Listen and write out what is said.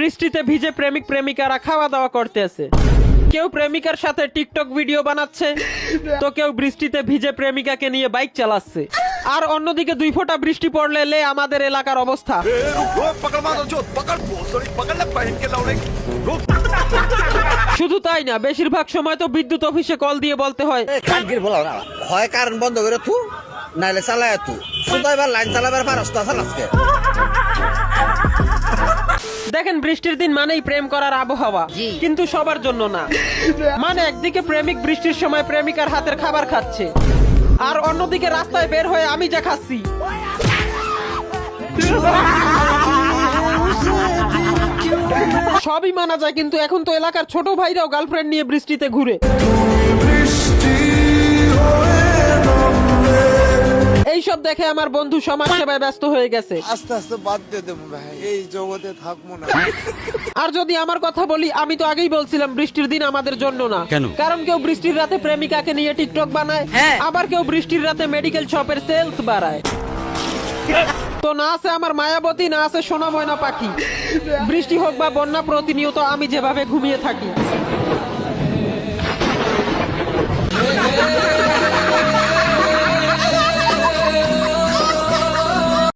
বৃষ্টিতে ভিজে প্রেমিক প্রেমিকারা খাওয়া দাওয়া করতেছে। কেউ প্রেমিকার সাথে টিকটক ভিডিও বানাচ্ছে, তো কেউ বৃষ্টিতে ভিজে প্রেমিকাকে নিয়ে বাইক চালাচ্ছে। আর অন্যদিকে 2 ফোঁটা বৃষ্টি পড়লে লে আমাদের এলাকার অবস্থা। শুধু তাই না, বেশিরভাগ সময় তো বিদ্যুৎ অফিসে কল দিয়ে বলতে হয় হয় কারেন্ট বন্ধ করে তু নাইলে চালায় তু শুধু এবার লাইন চালাবার পারস্ত আছে আজকে। দেখেন, বৃষ্টির দিন মানেই প্রেম করার আবহাওয়া, কিন্তু সবার জন্য না। মানে একদিকে প্রেমিক বৃষ্টির সময় প্রেমিকার হাতের খাবার খাচ্ছে, আর অন্যদিকে রাস্তায় বের হয়ে আমি যা খাচ্ছি। সবই মানা যায়, কিন্তু এখন তো এলাকার ছোট ভাইরাও গার্লফ্রেন্ড নিয়ে বৃষ্টিতে ঘুরে। এইসব দেখে আমার বন্ধু সমাজ সেবায় ব্যস্ত হয়ে গেছে। আস্তে আস্তে বাদ দিয়ে দেবো ভাই, এই জগতে থাকবো না। আর যদি আমার কথা বলি, আমি তো আগেই বলছিলাম বৃষ্টির দিন আমাদের জন্য না। কারণ কেউ বৃষ্টির রাতে প্রেমিকাকে নিয়ে টিকটক বানায়, আবার কেউ বৃষ্টির রাতে মেডিকেল শপের সেলস বাড়ায়। তো না আছে আমার মায়াবতী, না আছে সোনা ময়না পাখি। বৃষ্টি হোক বা বন্যা, প্রতিনিয়ত আমি যেভাবে ঘুমিয়ে থাকি।